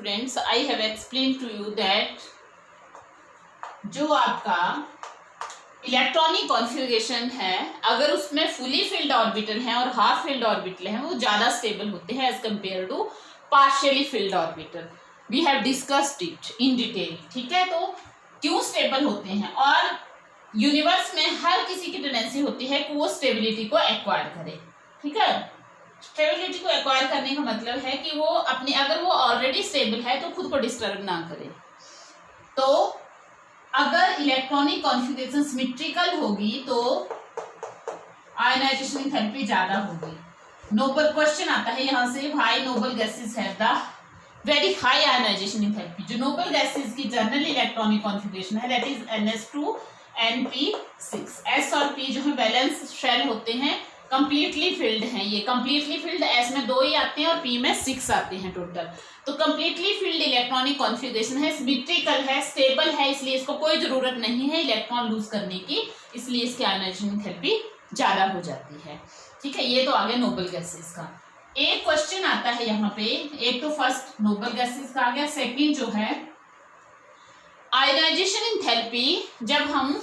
Students, I have explain to you that जो आपका electronic configuration है, अगर उसमें फुली फिल्ड ऑर्बिटल है और हाफ फिल्ड ऑर्बिटल है, वो ज़्यादा स्टेबल होते हैं as compare to partially filled orbital. We have discussed it in detail. ठीक है, तो क्यों स्टेबल होते हैं, और यूनिवर्स में हर किसी की टेंडेंसी होती है कि वो स्टेबिलिटी को एक्वायर करे. ठीक है, स्टेबिलिटी को एक्वायर करने का मतलब है कि वो अपने, अगर वो ऑलरेडी स्टेबल है तो खुद को डिस्टर्ब ना करे. तो अगर इलेक्ट्रॉनिक कॉन्फ़िगरेशन सिमेट्रिकल होगी तो आयनाइजेशन एंथैल्पी ज्यादा होगी. नोबल क्वेश्चन आता है यहाँ से, why noble gases have the very high ionization enthalpy. जो नोबल गैसेस की जनरल इलेक्ट्रॉनिक कॉन्फ़िगरेशन है, that is NS2 NP6. S और P जो है बैलेंस शेल होते हैं, कंप्लीटली फिल्ड हैं. ये कंप्लीटली फिल्ड S में 2 ही आते हैं और P में 6 आते हैं टोटल. तो कंप्लीटली फिल्ड इलेक्ट्रॉनिक कॉन्फ़िगरेशन है, सिमेट्रिकल है, स्टेबल है, इसलिए इसको कोई जरूरत नहीं है इलेक्ट्रॉन लूज करने की, इसलिए इसकी आयनाइजेशन एंथैल्पी ज्यादा हो जाती है. ठीक है, ये तो आ गया नोबल गैसेस का. एक क्वेश्चन आता है यहाँ पे, एक तो फर्स्ट नोबल गैसेस का आ गया, सेकेंड जो है आयनाइजेशन एंथैल्पी. जब हम,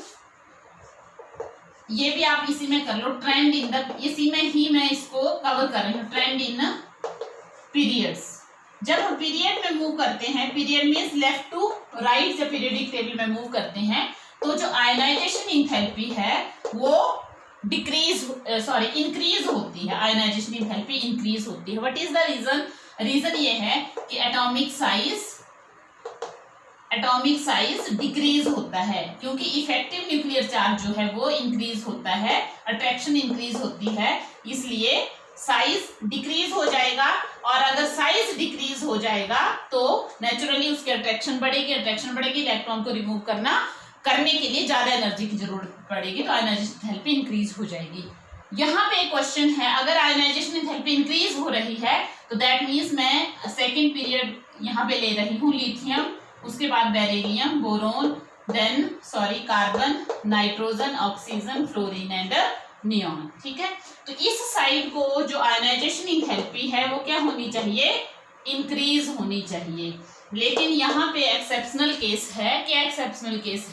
ये भी आप इसी में कर लो, ट्रेंड इन द, इसी में ही मैं इसको कवर कर रही हूँ, ट्रेंड इन पीरियड्स. जब हम पीरियड में मूव करते हैं, period means left to right, जब पीरियडिक टेबल में मूव करते हैं, तो जो आयनाइजेशन एंथैल्पी है वो इंक्रीज होती है. आयनाइजेशन एंथैल्पी इंक्रीज होती है. What is the reason? Reason ये है कि एटॉमिक साइज डिक्रीज होता है, क्योंकि इफेक्टिव न्यूक्लियर चार्ज जो है वो इंक्रीज होता है, अट्रैक्शन इंक्रीज होती है, इसलिए साइज डिक्रीज हो जाएगा. और अगर साइज डिक्रीज हो जाएगा तो नेचुरली उसकी अट्रैक्शन बढ़ेगी, इलेक्ट्रॉन को रिमूव करने के लिए ज्यादा एनर्जी की जरूरत पड़ेगी, तो आयनाइजेशन एंथैल्पी इंक्रीज हो जाएगी. यहाँ पे एक क्वेश्चन है, अगर आयनाइजेशन एंथैल्पी इंक्रीज हो रही है तो दैट मीन्स मैं सेकेंड पीरियड यहाँ पे ले रही हूँ, लिथियम, उसके बाद beryllium, boron, then carbon, nitrogen, oxygen, fluorine and neon. ठीक है, तो इस साइड को जो आयनाइजेशन एंथैल्पी है वो क्या होनी चाहिए? इंक्रीज होनी चाहिए. लेकिन यहाँ पे एक्सेप्शनल केस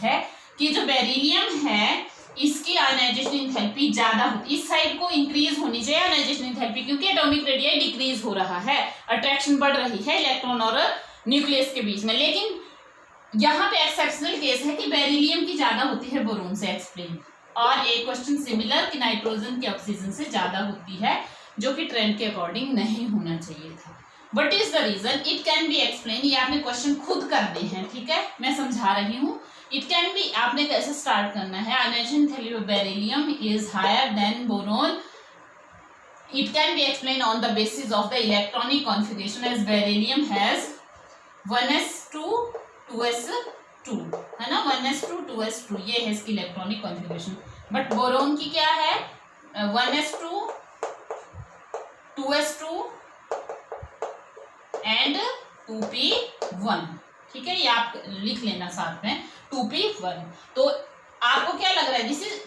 है कि जो बेरिलियम है इसकी आयनाइजेशन एंथैल्पी ज्यादा होती है. इस साइड को इंक्रीज होनी चाहिए आयनाइजेशन एंथैल्पी, क्योंकि एटॉमिक रेडियस डिक्रीज हो रहा है, अट्रैक्शन बढ़ रही है इलेक्ट्रॉन और न्यूक्लियस के बीच में. लेकिन यहाँ पे एक्सेप्शनल केस है कि बेरिलियम की ज्यादा होती है बोरोन से, एक्सप्लेन. और एक क्वेश्चन सिमिलर कि नाइट्रोजन की ऑक्सीजन से ज्यादा होती है, जो कि ट्रेंड के अकॉर्डिंग नहीं होना चाहिए था. What is the reason? It can be explain. ये आपने क्वेश्चन खुद करने हैं. ठीक है, मैं समझा रही हूँ. इट कैन बी, आपने कैसे स्टार्ट करना है, ionization enthalpy of beryllium is higher than boron. It can be explain on the basis of the electronic configuration, as beryllium has 1s2 2s2 है ना, 1s2 2s2, ये है इसकी इलेक्ट्रॉनिक कॉन्फ़िगरेशन. बट बोरोन की क्या है? 1s2 2s2 and 2p1. ठीक है, ये आप लिख लेना साथ में, 2p1. तो आपको क्या लग रहा है?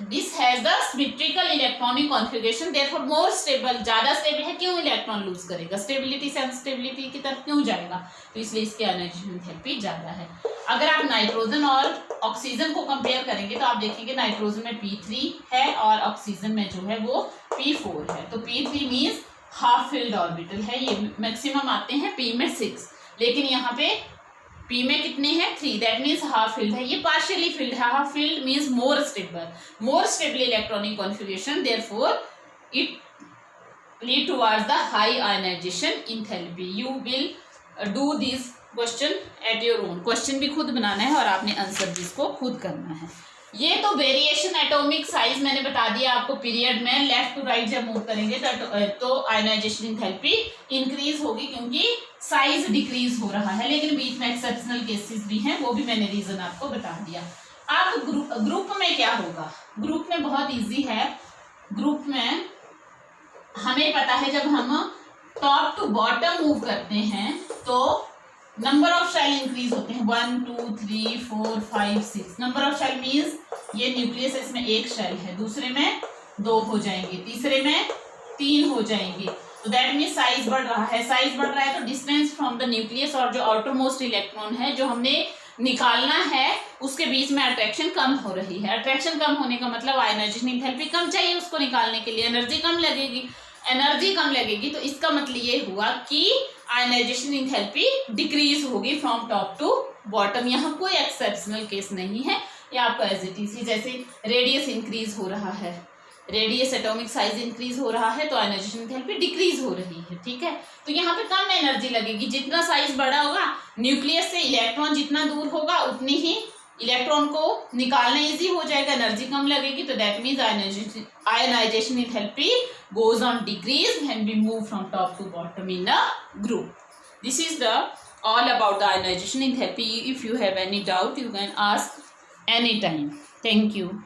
This has the symmetrical electronic configuration, therefore more stable, ज्यादा स्टेबल है. क्यों इलेक्ट्रॉन लूज करेगा? स्टेबिलिटी से अनस्टेबिलिटी की तरफ क्यों जाएगा? तो इसलिए इसकी आयनाइजेशन एंथैल्पी ज्यादा है. अगर आप नाइट्रोजन और ऑक्सीजन को कंपेयर करेंगे तो आप देखेंगे नाइट्रोजन में P3 है और ऑक्सीजन में जो है वो P4 है. तो P3 means half filled orbital है. ये मैक्सिमम आते हैं P में 6, लेकिन यहाँ पे P में कितने हैं? 3, दैट मीन्स हाफ फिल्ड है. ये पार्शियली फिल्ड है. Half filled means more stable electronic configuration, therefore it lead towards the high ionization enthalpy. You will do this question at your own. Question भी खुद बनाना है और आपने आंसर भी इसको खुद करना है. ये तो वेरिएशन एटॉमिक साइज मैंने बता दिया आपको. पीरियड में लेफ्ट टू राइट जब मूव करेंगे तो आयनाइजेशन एंथैल्पी इंक्रीज होगी, क्योंकि साइज डिक्रीज हो रहा है. लेकिन बीच में एक्सेप्शनल केसेस भी हैं, वो भी मैंने रीजन आपको बता दिया. अब ग्रुप में क्या होगा? ग्रुप में बहुत इजी है. ग्रुप में हमें पता है जब हम टॉप टू बॉटम मूव करते हैं तो नंबर ऑफ शेल इंक्रीज होते हैं. 1 2 3 4 5 6. नंबर ऑफ शेल मीन्स ये न्यूक्लियस, इसमें एक शेल है, दूसरे में 2 हो जाएंगे, तीसरे में 3 हो जाएंगे. तो दैट मीन साइज बढ़ रहा है, साइज बढ़ रहा है तो डिस्टेंस फ्रॉम द न्यूक्लियस और जो आउटर मोस्ट इलेक्ट्रॉन है जो हमने निकालना है उसके बीच में अट्रैक्शन कम हो रही है। अट्रैक्शन कम होने का मतलब आयनाइजेशन एंथैल्पी कम चाहिए उसको निकालने के लिए, एनर्जी कम लगेगी, एनर्जी कम लगेगी तो इसका मतलब ये हुआ कि आयनाइजेशन एंथैल्पी डिक्रीज होगी फ्रॉम टॉप टू बॉटम। यहाँ कोई एक्सेप्शनल केस नहीं है, ये आपका एज इट इज, जैसे रेडियस इंक्रीज हो रहा है, रेडियस एटॉमिक साइज इंक्रीज हो रहा है तो आयनाइजेशन एंथैल्पी डिक्रीज हो रही है, ठीक है। तो यहाँ पे कम एनर्जी लगेगी, जितना साइज बड़ा होगा न्यूक्लियस से इलेक्ट्रॉन जितना दूर होगा उतनी ही इलेक्ट्रॉन को निकालना इजी हो जाएगा, एनर्जी कम लगेगी, तो that means ionization enthalpy goes on decrease when we move from top to bottom in a group. This is the all about the ionization enthalpy. If you have any doubt you can ask anytime. Thank you.